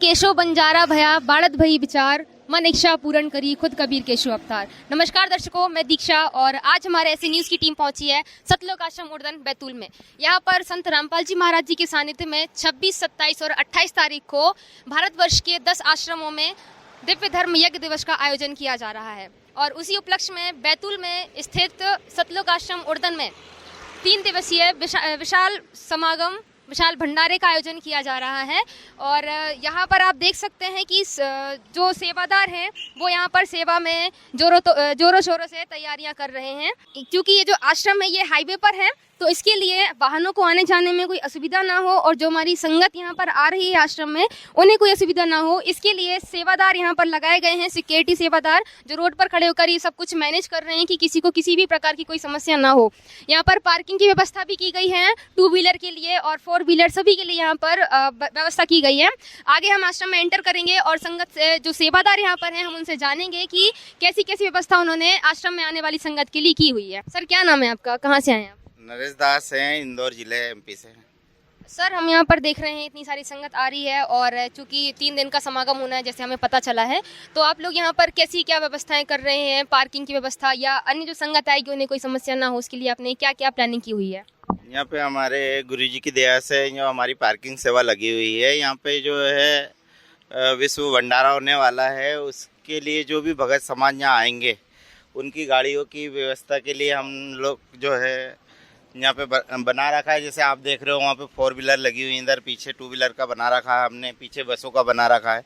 केशव बंजारा भया बाड़त भई विचार मन इच्छा पूर्ण करी खुद कबीर केशव अवतार। नमस्कार दर्शकों, मैं दीक्षा और आज हमारे ऐसे न्यूज़ की टीम पहुंची है सतलोक आश्रम उर्दन बैतूल में। यहाँ पर संत रामपाल जी महाराज जी के सानिध्य में 26, 27 और 28 तारीख को भारतवर्ष के 10 आश्रमों में दिव्य धर्म यज्ञ दिवस का आयोजन किया जा रहा है और उसी उपलक्ष्य में बैतूल में स्थित सतलोक आश्रम उर्दन में 3 दिवसीय विशाल भंडारे का आयोजन किया जा रहा है। और यहाँ पर आप देख सकते हैं कि जो सेवादार हैं वो यहाँ पर सेवा में जोरों शोरों से तैयारियां कर रहे हैं। क्योंकि ये जो आश्रम है ये हाईवे पर है तो इसके लिए वाहनों को आने जाने में कोई असुविधा ना हो और जो हमारी संगत यहाँ पर आ रही है आश्रम में उन्हें कोई असुविधा ना हो, इसके लिए सेवादार यहाँ पर लगाए गए हैं, सिक्योरिटी सेवादार जो रोड पर खड़े होकर ये सब कुछ मैनेज कर रहे हैं कि किसी को किसी भी प्रकार की कोई समस्या ना हो। यहाँ पर पार्किंग की व्यवस्था भी की गई है 2 व्हीलर के लिए और 4 व्हीलर सभी के लिए यहाँ पर व्यवस्था की गई है। आगे हम आश्रम में एंटर करेंगे और संगत से जो सेवादार यहाँ पर हैं हम उनसे जानेंगे कि कैसी कैसी व्यवस्था उन्होंने आश्रम में आने वाली संगत के लिए की हुई है। सर क्या नाम है आपका, कहाँ से आए हैं आप? नरेश दास हैं, इंदौर जिले एमपी से हैं। सर हम यहाँ पर देख रहे हैं इतनी सारी संगत आ रही है और चूंकि 3 दिन का समागम होना है जैसे हमें पता चला है, तो आप लोग यहाँ पर कैसी क्या व्यवस्थाएं कर रहे हैं, पार्किंग की व्यवस्था या अन्य जो संगत आएगी उन्हें कोई समस्या ना हो उसके लिए आपने क्या क्या प्लानिंग की हुई है? यहाँ पे हमारे गुरुजी की दया से जो हमारी पार्किंग सेवा लगी हुई है, यहाँ पे जो है विश्व भंडारा होने वाला है, उसके लिए जो भी भगत समाज यहाँ आएंगे उनकी गाड़ियों की व्यवस्था के लिए हम लोग जो है यहाँ पे बना रखा है। जैसे आप देख रहे हो वहाँ पे 4 व्हीलर लगी हुई, इधर पीछे 2 व्हीलर का बना रखा है हमने, पीछे बसों का बना रखा है।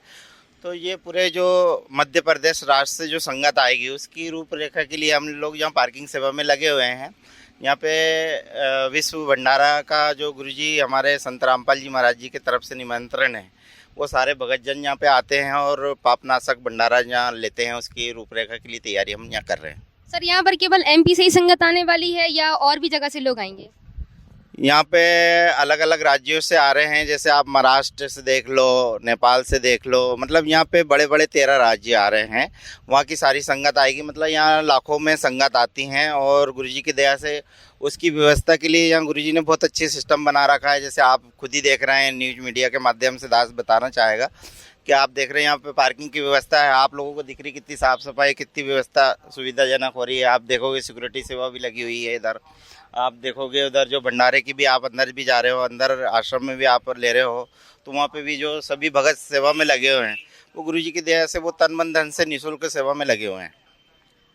तो ये पूरे जो मध्य प्रदेश राष्ट्र से जो संगत आएगी उसकी रूपरेखा के लिए हम लोग यहाँ पार्किंग सेवा में लगे हुए हैं। यहाँ पे विश्व भंडारा का जो गुरुजी हमारे संत रामपाल जी महाराज जी की तरफ से निमंत्रण है, वो सारे भगत जन यहाँ पे आते हैं और पापनाशक भंडारा यहाँ लेते हैं, उसकी रूपरेखा के लिए तैयारी हम यहाँ कर रहे हैं। सर यहाँ पर केवल एमपी से ही संगत आने वाली है या और भी जगह से लोग आएंगे? यहाँ पे अलग अलग राज्यों से आ रहे हैं, जैसे आप महाराष्ट्र से देख लो, नेपाल से देख लो, मतलब यहाँ पे बड़े बड़े 13 राज्य आ रहे हैं, वहाँ की सारी संगत आएगी। मतलब यहाँ लाखों में संगत आती हैं और गुरुजी की दया से उसकी व्यवस्था के लिए यहाँ गुरुजी ने बहुत अच्छी सिस्टम बना रखा है। जैसे आप खुद ही देख रहे हैं, न्यूज़ मीडिया के माध्यम से दास बताना चाहेगा कि आप देख रहे हैं यहाँ पे पार्किंग की व्यवस्था है, आप लोगों को दिख रही कितनी साफ़ सफाई, कितनी व्यवस्था सुविधाजनक हो रही है। आप देखोगे सिक्योरिटी सेवा भी लगी हुई है इधर, आप देखोगे उधर जो भंडारे की भी, आप अंदर भी जा रहे हो, अंदर आश्रम में भी आप ले रहे हो, तो वहाँ पे भी जो सभी भगत सेवा में लगे हुए हैं वो गुरुजी की दया से वो तन मन धन से निःशुल्क सेवा में लगे हुए हैं।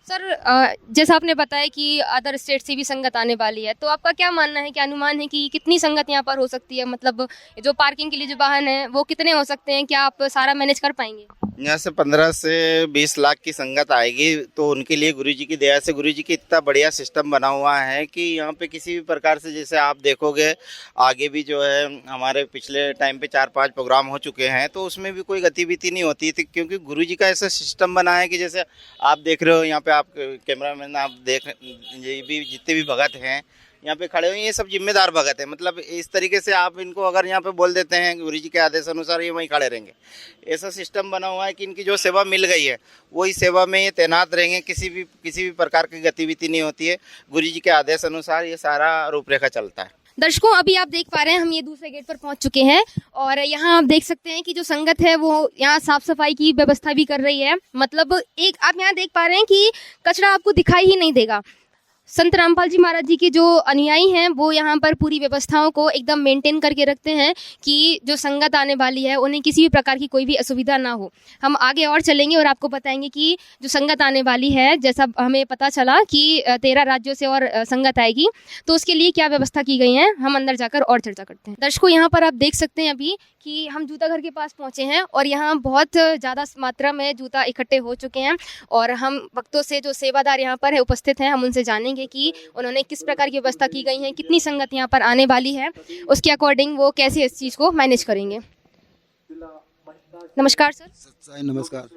सर जैसा आपने बताया कि अदर स्टेट से भी संगत आने वाली है, तो आपका क्या मानना है, क्या अनुमान है कि कितनी संगत यहाँ पर हो सकती है? मतलब जो पार्किंग के लिए जो वाहन है वो कितने हो सकते हैं, क्या आप सारा मैनेज कर पाएंगे? यहाँ से 15 से 20 लाख की संगत आएगी, तो उनके लिए गुरुजी की दया से गुरुजी की इतना बढ़िया सिस्टम बना हुआ है कि यहाँ पे किसी भी प्रकार से, जैसे आप देखोगे आगे भी जो है हमारे पिछले टाइम पे 4-5 प्रोग्राम हो चुके हैं तो उसमें भी कोई गतिविधि नहीं होती थी, क्योंकि गुरुजी का ऐसा सिस्टम बना है कि जैसे आप देख रहे हो यहाँ पे, आप कैमरामैन आप देख, ये भी जितने भी भगत हैं यहाँ पे खड़े हुए ये सब जिम्मेदार भगत है। मतलब इस तरीके से आप इनको अगर यहाँ पे बोल देते हैं गुरुजी के आदेश अनुसार ये वहीं खड़े रहेंगे। ऐसा सिस्टम बना हुआ है कि इनकी जो सेवा मिल गई है वही सेवा में ये तैनात रहेंगे, किसी भी प्रकार की गतिविधि नहीं होती है, गुरुजी के आदेश अनुसार ये सारा रूपरेखा चलता है। दर्शकों अभी आप देख पा रहे हैं हम ये दूसरे गेट पर पहुंच चुके हैं और यहाँ आप देख सकते हैं कि जो संगत है वो यहाँ साफ सफाई की व्यवस्था भी कर रही है। मतलब एक आप यहाँ देख पा रहे हैं कि कचरा आपको दिखाई ही नहीं देगा। संत रामपाल जी महाराज जी के जो अनुयायी हैं वो यहाँ पर पूरी व्यवस्थाओं को एकदम मेंटेन करके रखते हैं कि जो संगत आने वाली है उन्हें किसी भी प्रकार की कोई भी असुविधा ना हो। हम आगे और चलेंगे और आपको बताएंगे कि जो संगत आने वाली है, जैसा हमें पता चला कि 13 राज्यों से और संगत आएगी, तो उसके लिए क्या व्यवस्था की गई है हम अंदर जाकर और चर्चा करते हैं। दर्शकों यहाँ पर आप देख सकते हैं अभी कि हम जूता घर के पास पहुँचे हैं और यहाँ बहुत ज़्यादा मात्रा में जूता इकट्ठे हो चुके हैं और हम भक्तों से, जो सेवादार यहाँ पर है उपस्थित हैं, हम उनसे जानेंगे कि उन्होंने किस प्रकार की व्यवस्था की गई है, कितनी संगत यहाँ पर आने वाली है, उसके अकॉर्डिंग वो कैसे इस चीज़ को मैनेज करेंगे। नमस्कार सर। नमस्कार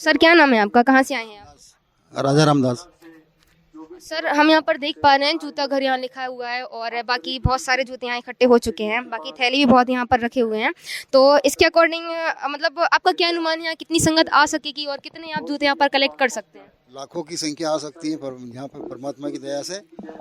सर क्या नाम है आपका, कहाँ से आए हैं आप? राजा रामदास। सर हम यहाँ पर देख पा रहे हैं जूता घर यहाँ लिखा हुआ है और बाकी बहुत सारे जूते यहाँ इकट्ठे हो चुके हैं, बाकी थैली भी बहुत यहाँ पर रखे हुए हैं, तो इसके अकॉर्डिंग मतलब आपका क्या अनुमान है यहाँ कितनी संगत आ सकेगी और कितने आप जूते यहाँ पर कलेक्ट कर सकते हैं? लाखों की संख्या आ सकती है पर यहाँ पर परमात्मा की दया से,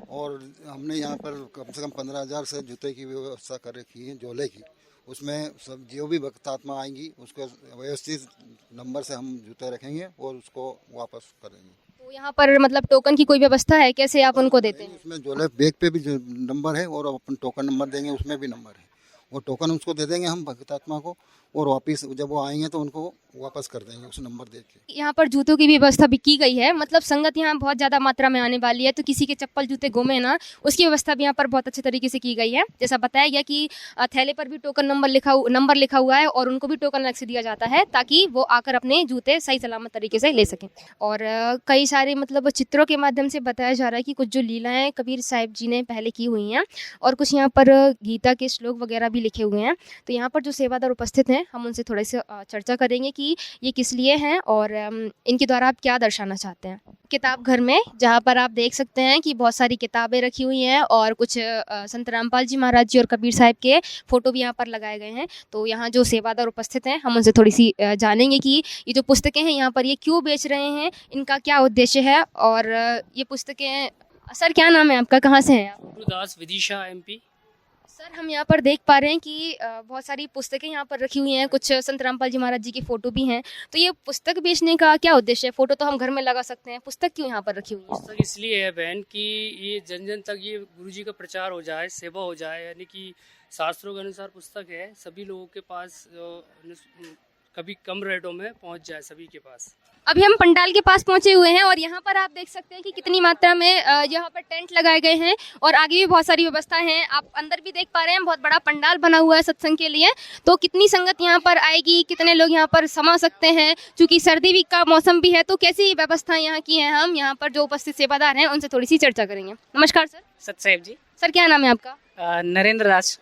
और हमने यहाँ पर कम से कम 15,000 से जूते की व्यवस्था कर रखी है, झोले की, उसमें सब जो भी भक्त आत्मा आएंगी उसको व्यवस्थित नंबर से हम जूते रखेंगे और उसको वापस करेंगे। तो यहाँ पर मतलब टोकन की कोई व्यवस्था है, कैसे आप उनको देते हैं? उसमें जो है बैग पे भी जो नंबर है और अपन टोकन नंबर देंगे उसमें भी नंबर है, वो टोकन उसको दे देंगे हम भक्त आत्मा को और वापस जब वो आएंगे तो उनको वापस कर देंगे उस नंबर देख के। यहाँ पर जूतों की भी व्यवस्था भी की गई है, मतलब संगत यहाँ बहुत ज़्यादा मात्रा में आने वाली है, तो किसी के चप्पल जूते गुमे ना, उसकी व्यवस्था भी यहाँ पर बहुत अच्छे तरीके से की गई है। जैसा बताया गया कि थैले पर भी टोकन नंबर लिखा हुआ है और उनको भी टोकन अलग से दिया जाता है ताकि वो आकर अपने जूते सही सलामत तरीके से ले सकें। और कई सारे मतलब चित्रों के माध्यम से बताया जा रहा है कि कुछ जो लीलाएँ कबीर साहिब जी ने पहले की हुई हैं और कुछ यहाँ पर गीता के श्लोक वगैरह भी लिखे हुए हैं। तो यहाँ पर जो सेवादार उपस्थित हैं हम उनसे थोड़े से चर्चा करेंगे कि ये किस लिए हैं और इनके द्वारा आप क्या दर्शाना चाहते हैं। किताब घर में जहाँ पर आप देख सकते हैं कि बहुत सारी किताबें रखी हुई हैं और कुछ संत रामपाल जी महाराज जी और कबीर साहिब के फोटो भी यहाँ पर लगाए गए हैं। तो यहाँ जो सेवादार उपस्थित हैं हम उनसे थोड़ी सी जानेंगे कि ये जो पुस्तकें हैं यहाँ पर ये क्यों बेच रहे हैं, इनका क्या उद्देश्य है। और ये पुस्तकें, सर क्या नाम है आपका, कहाँ से हैं आप? गुरुदास विदिशा MP। सर हम यहाँ पर देख पा रहे हैं कि बहुत सारी पुस्तकें यहाँ पर रखी हुई हैं, कुछ संत रामपाल जी महाराज जी की फ़ोटो भी हैं। तो ये पुस्तक बेचने का क्या उद्देश्य है? फ़ोटो तो हम घर में लगा सकते हैं, पुस्तक क्यों यहाँ पर रखी हुई है? पुस्तक इसलिए है बहन कि ये जन जन तक ये गुरु जी का प्रचार हो जाए, सेवा हो जाए, यानी कि शास्त्रों के अनुसार पुस्तक है सभी लोगों के पास कभी कम रेटों में पहुँच जाए सभी के पास। अभी हम पंडाल के पास पहुंचे हुए हैं और यहाँ पर आप देख सकते हैं कि कितनी मात्रा में यहाँ पर टेंट लगाए गए हैं और आगे भी बहुत सारी व्यवस्था है। आप अंदर भी देख पा रहे हैं, बहुत बड़ा पंडाल बना हुआ है सत्संग के लिए। तो कितनी संगत यहाँ पर आएगी, कितने लोग यहाँ पर समा सकते हैं, क्योंकि सर्दी भी का मौसम भी है, तो कैसी व्यवस्था यहाँ की है, हम यहाँ पर जो उपस्थित सेवादार हैं उनसे थोड़ी सी चर्चा करेंगे। नमस्कार सर। सतसाहिब जी। सर क्या नाम है आपका? नरेंद्र दास।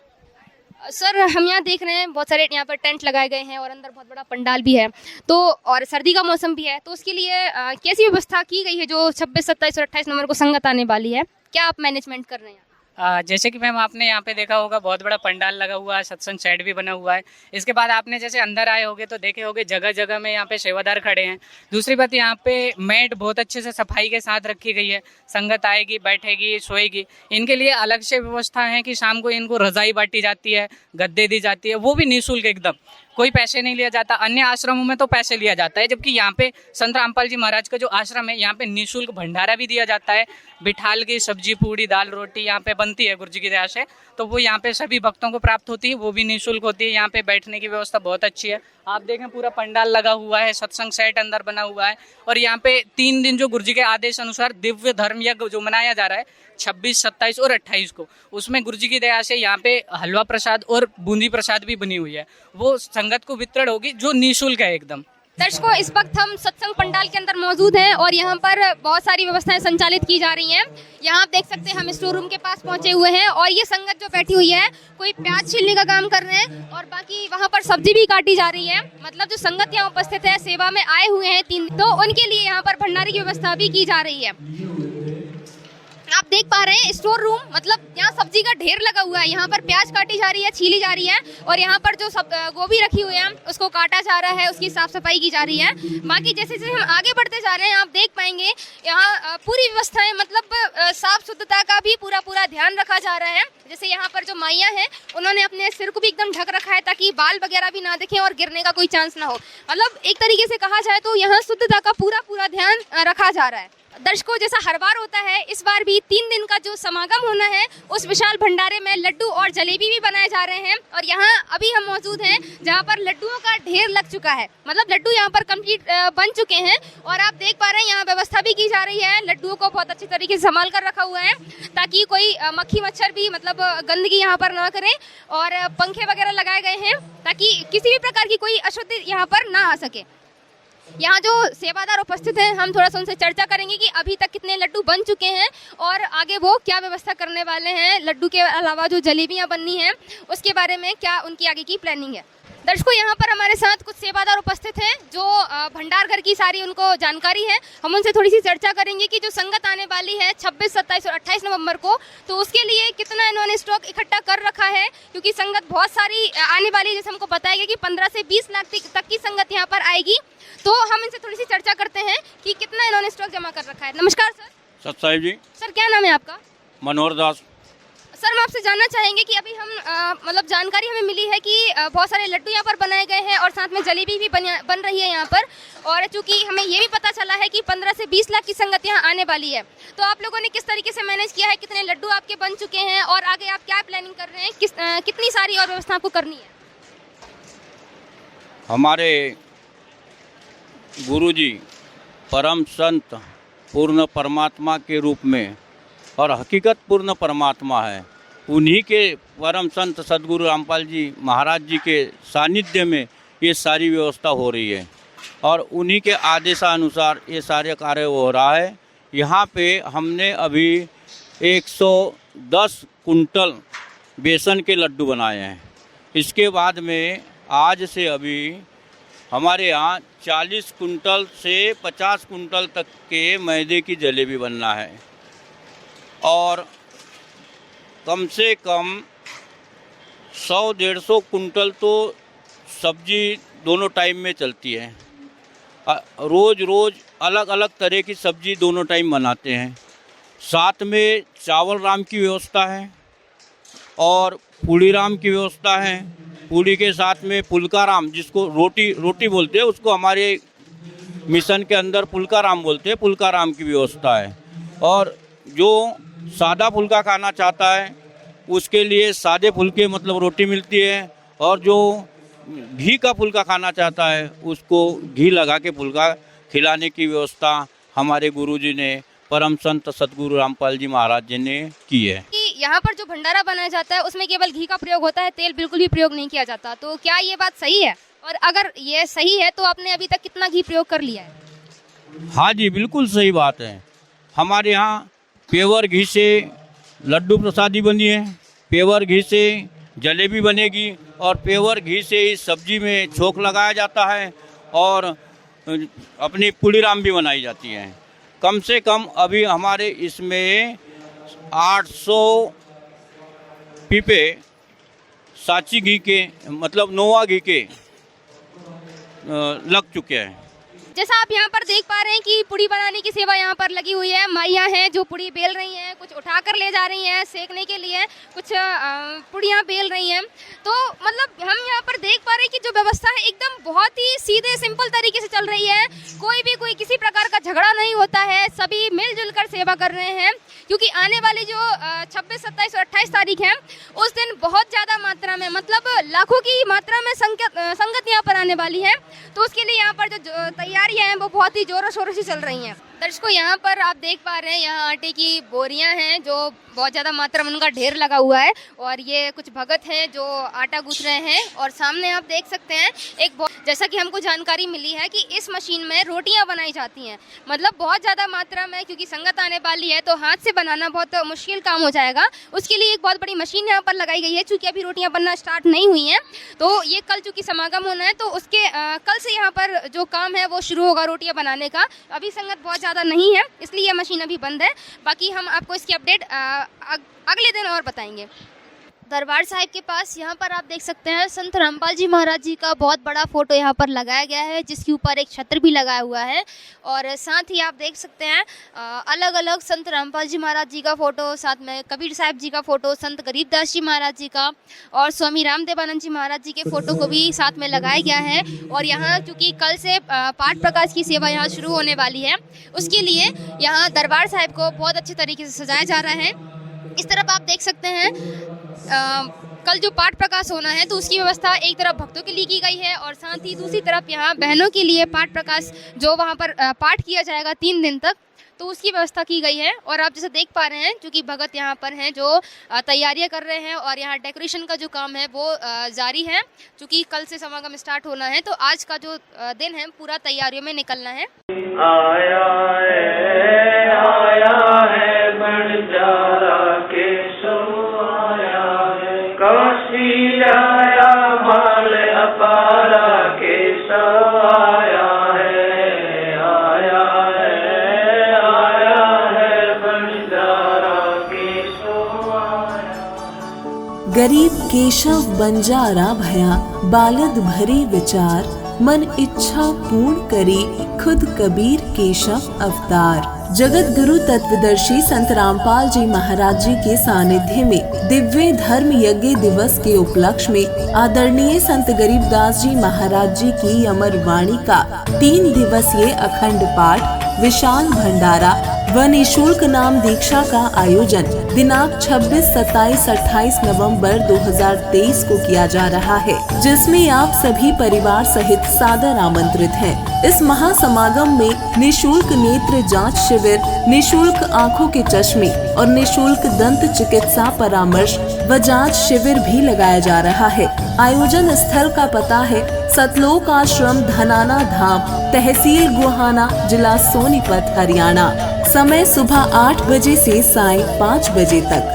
सर हम यहाँ देख रहे हैं बहुत सारे यहाँ पर टेंट लगाए गए हैं और अंदर बहुत बड़ा पंडाल भी है, तो और सर्दी का मौसम भी है, तो उसके लिए कैसी व्यवस्था की गई है जो 26, 27 और 28 नवंबर को संगत आने वाली है, क्या आप मैनेजमेंट कर रहे हैं? जैसे कि मैम आपने यहाँ पे देखा होगा बहुत बड़ा पंडाल लगा हुआ है, सत्संग शेड भी बना हुआ है। इसके बाद आपने जैसे अंदर आए होगे तो देखे होगे जगह जगह में यहाँ पे सेवादार खड़े हैं। दूसरी बात यहाँ पे मैट बहुत अच्छे से सफाई के साथ रखी गई है, संगत आएगी, बैठेगी, सोएगी। इनके लिए अलग से व्यवस्था है कि शाम को इनको रजाई बांटी जाती है, गद्दे दी जाती है, वो भी निःशुल्क एकदम, कोई पैसे नहीं लिया जाता। अन्य आश्रमों में तो पैसे लिया जाता है, जबकि यहाँ पे संत रामपाल जी महाराज का जो आश्रम है यहाँ पे निःशुल्क भंडारा भी दिया जाता है। बिठाल की सब्जी, पूड़ी, दाल, रोटी यहाँ पे बनती है गुरु जी की दया से, तो वो यहाँ पे सभी भक्तों को प्राप्त होती है, वो भी निःशुल्क होती है। यहाँ पे बैठने की व्यवस्था बहुत अच्छी है। आप देखें पूरा पंडाल लगा हुआ है, सत्संग सेट अंदर बना हुआ है और यहाँ पे 3 दिन जो गुरु जी के आदेश अनुसार दिव्य धर्म यज्ञ जो मनाया जा रहा है 26, 27 और 28 को, उसमें गुरु जी की दया से यहाँ पे हलवा प्रसाद और बूंदी प्रसाद भी बनी हुई है, वो संगत को वितरण होगी जो निःशुल्क है एकदम। दर्शकों इस वक्त हम सत्संग पंडाल के अंदर मौजूद हैं और यहाँ पर बहुत सारी व्यवस्थाएं संचालित की जा रही हैं। यहाँ आप देख सकते हैं हम स्टोर रूम के पास पहुंचे हुए हैं और ये संगत जो बैठी हुई है कोई प्याज छीलने का काम कर रहे हैं और बाकी वहाँ पर सब्जी भी काटी जा रही है। मतलब जो संगत यहाँ उपस्थित है, सेवा में आए हुए हैं 3, तो उनके लिए यहाँ पर भंडारे की व्यवस्था भी की जा रही है। आप देख पा रहे हैं स्टोर रूम, मतलब यहाँ सब्जी का ढेर लगा हुआ है, यहाँ पर प्याज काटी जा रही है, छीली जा रही है और यहाँ पर जो गोभी रखी हुई है उसको काटा जा रहा है, उसकी साफ सफाई की जा रही है। बाकी जैसे जैसे हम आगे बढ़ते जा रहे हैं आप देख पाएंगे यहाँ पूरी व्यवस्थाएं, मतलब साफ शुद्धता का भी पूरा ध्यान रखा जा रहा है। जैसे यहाँ पर जो माइयाँ हैं उन्होंने अपने सिर को भी एकदम ढक रखा है ताकि बाल वगैरह भी ना दिखें और गिरने का कोई चांस ना हो। मतलब एक तरीके से कहा जाए तो यहाँ शुद्धता का पूरा ध्यान रखा जा रहा है। दर्शकों जैसा हर बार होता है इस बार भी 3 दिन का जो समागम होना है उस विशाल भंडारे में लड्डू और जलेबी भी बनाए जा रहे हैं और यहाँ अभी हम मौजूद हैं जहाँ पर लड्डुओं का ढेर लग चुका है, मतलब लड्डू यहाँ पर कंप्लीट बन चुके हैं और आप देख पा रहे हैं यहाँ व्यवस्था भी की जा रही है। लड्डुओं को बहुत अच्छे तरीके से संभाल कर रखा हुआ है ताकि कोई मक्खी मच्छर भी मतलब गंदगी यहाँ पर ना करे और पंखे वगैरह लगाए गए हैं ताकि किसी भी प्रकार की कोई अशुद्धि यहाँ पर ना आ सके। यहाँ जो सेवादार उपस्थित हैं हम थोड़ा सा उनसे चर्चा करेंगे कि अभी तक कितने लड्डू बन चुके हैं और आगे वो क्या व्यवस्था करने वाले हैं। लड्डू के अलावा जो जलेबियाँ बननी हैं उसके बारे में क्या उनकी आगे की प्लानिंग है। दर्शकों यहाँ पर हमारे साथ कुछ सेवादार उपस्थित हैं जो भंडार घर की सारी उनको जानकारी है, हम उनसे थोड़ी सी चर्चा करेंगे कि जो संगत आने वाली है 26, 27 और 28 नवंबर को, तो उसके लिए कितना इन्होंने स्टॉक इकट्ठा कर रखा है, क्योंकि संगत बहुत सारी आने वाली है। जैसे हमको बताया गया कि 15 से 20 लाख तक की संगत यहाँ पर आएगी, तो हम इनसे थोड़ी सी चर्चा करते हैं कि कितना इन्होंने स्टॉक जमा कर रखा है। नमस्कार सर। सतसाहिब जी। सर क्या नाम है आपका? मनोहर दास। सर हम आपसे जानना चाहेंगे कि अभी हम मतलब जानकारी हमें मिली है कि बहुत सारे लड्डू यहाँ पर बनाए गए हैं और साथ में जलेबी भी बन रही है यहाँ पर, और चूंकि हमें ये भी पता चला है कि 15 से 20 लाख की संगत यहाँ आने वाली है, तो आप लोगों ने किस तरीके से मैनेज किया है, कितने लड्डू आपके बन चुके हैं और आगे आप क्या प्लानिंग कर रहे हैं, कितनी सारी और व्यवस्था आपको करनी है? हमारे गुरुजी परम संत पूर्ण परमात्मा के रूप में और हकीकत पूर्ण परमात्मा है, उन्हीं के परम संत सदगुरु रामपाल जी महाराज जी के सानिध्य में ये सारी व्यवस्था हो रही है और उन्हीं के आदेशानुसार ये सारे कार्य हो रहा है। यहाँ पे हमने अभी 110 कुंटल बेसन के लड्डू बनाए हैं। इसके बाद में आज से अभी हमारे यहाँ 40 कुंटल से 50 कुंटल तक के मैदे की जलेबी बनना है और कम से कम 100-150 कुंटल तो सब्जी दोनों टाइम में चलती है। रोज़ अलग अलग तरह की सब्जी दोनों टाइम बनाते हैं। साथ में चावल राम की व्यवस्था है और पूड़ी राम की व्यवस्था है। पूड़ी के साथ में पुलका राम, जिसको रोटी बोलते हैं, उसको हमारे मिशन के अंदर पुलका राम बोलते हैं, पुलका राम की व्यवस्था है। और जो सादा फुल्का खाना चाहता है उसके लिए सादे फुल्के मतलब रोटी मिलती है, और जो घी का फुल्का खाना चाहता है उसको घी लगा के फुल्का खिलाने की व्यवस्था हमारे गुरुजी ने परम संत सदगुरु रामपाल जी महाराज जी ने की है। कि यहाँ पर जो भंडारा बनाया जाता है उसमें केवल घी का प्रयोग होता है, तेल बिल्कुल भी प्रयोग नहीं किया जाता, तो क्या ये बात सही है? और अगर ये सही है तो आपने अभी तक कितना घी प्रयोग कर लिया है? हाँ जी, बिल्कुल सही बात है। हमारे यहाँ पेवर घी से लड्डू प्रसादी बनी है, पेवर घी से जलेबी बनेगी और पेवर घी से इस सब्जी में छोंक लगाया जाता है और अपनी पूड़ी राम भी बनाई जाती है। कम से कम अभी हमारे इसमें 800 पीपे साची घी के मतलब नोवा घी के लग चुके हैं। जैसा आप यहाँ पर देख पा रहे हैं कि पुड़ी बनाने की सेवा यहाँ पर लगी हुई है। माइयाँ हैं जो पुड़ी बेल रही हैं, कुछ उठाकर ले जा रही हैं सेकने के लिए, कुछ पुड़ियाँ बेल रही हैं। तो मतलब हम यहाँ पर देख पा रहे हैं कि जो व्यवस्था है एकदम बहुत ही सीधे सिंपल तरीके से चल रही है। कोई किसी प्रकार का झगड़ा नहीं होता है, सभी मिलजुल कर सेवा कर रहे हैं, क्योंकि आने वाली जो 26, 27 और 28 तारीख है उस दिन बहुत ज़्यादा मात्रा में मतलब लाखों की मात्रा में संगत यहाँ पर आने वाली है। तो उसके लिए यहाँ पर जो तैयारियाँ हैं वो बहुत ही जोरों शोरों से चल रही हैं। दर्शकों, यहाँ पर आप देख पा रहे हैं यहाँ आटे की बोरियां हैं जो बहुत ज़्यादा मात्रा में उनका ढेर लगा हुआ है, और ये कुछ भगत हैं जो आटा गूंथ रहे हैं। और सामने आप देख सकते हैं जैसा कि हमको जानकारी मिली है कि इस मशीन में रोटियां बनाई जाती हैं, मतलब बहुत ज़्यादा मात्रा में, क्योंकि संगत आने वाली है तो हाथ से बनाना बहुत मुश्किल काम हो जाएगा। उसके लिए एक बहुत बड़ी मशीन यहाँ पर लगाई गई है। चूँकि अभी रोटियाँ बनना स्टार्ट नहीं हुई हैं तो ये कल चूँकि समागम होना है तो उसके कल से यहाँ पर जो काम है वो शुरू होगा रोटियाँ बनाने का। अभी संगत बहुत ज़्यादा नहीं है इसलिए यह मशीन अभी बंद है। बाकी हम आपको इसकी अपडेट अगले दिन और बताएंगे। दरबार साहिब के पास यहाँ पर आप देख सकते हैं संत रामपाल जी महाराज जी का बहुत बड़ा फोटो यहाँ पर लगाया गया है, जिसके ऊपर एक छत्र भी लगाया हुआ है। और साथ ही आप देख सकते हैं अलग अलग संत रामपाल जी महाराज जी का फोटो, साथ में कबीर साहब जी का फोटो, संत गरीबदास जी महाराज जी का और स्वामी रामदेवानंद जी महाराज जी के फोटो को भी साथ में लगाया गया है। और यहाँ चूँकि कल से पाठ प्रकाश की सेवा यहाँ शुरू होने वाली है, उसके लिए यहाँ दरबार साहिब को बहुत अच्छे तरीके से सजाया जा रहा है। इस तरफ आप देख सकते हैं कल जो पाठ प्रकाश होना है तो उसकी व्यवस्था एक तरफ भक्तों के लिए की गई है और साथ ही दूसरी तरफ यहाँ बहनों के लिए पाठ प्रकाश जो वहाँ पर पाठ किया जाएगा 3 दिन तक, तो उसकी व्यवस्था की गई है। और आप जैसे देख पा रहे हैं क्योंकि भगत यहाँ पर हैं जो तैयारियां कर रहे हैं और यहाँ डेकोरेशन का जो काम है वो जारी है। क्योंकि कल से समागम स्टार्ट होना है तो आज का जो दिन है पूरा तैयारियों में निकलना है। आया है बंजारा केशव आया है, काशी आया माल अपारा केशव आया है बंजारा केशव आया। गरीब केशव बंजारा भया, बालद भरे विचार, मन इच्छा पूर्ण करी, खुद कबीर केशव अवतार। जगत गुरु तत्वदर्शी संत रामपाल जी महाराज जी के सानिध्य में दिव्य धर्म यज्ञ दिवस के उपलक्ष्य में आदरणीय संत गरीबदास जी महाराज जी की अमर वाणी का 3 दिवसीय अखंड पाठ, विशाल भंडारा व निःशुल्क नाम दीक्षा का आयोजन दिनांक 26, 27, 28 नवंबर 2023 को किया जा रहा है, जिसमें आप सभी परिवार सहित सादर आमंत्रित हैं। इस महासमागम में निःशुल्क नेत्र जांच शिविर, निःशुल्क आँखों के चश्मे और निःशुल्क दंत चिकित्सा परामर्श व जांच शिविर भी लगाया जा रहा है। आयोजन स्थल का पता है सतलोक आश्रम, धनाना धाम, तहसील गुहाना, जिला सोनीपत, हरियाणा। समय सुबह 8 बजे से सायं 5 बजे तक।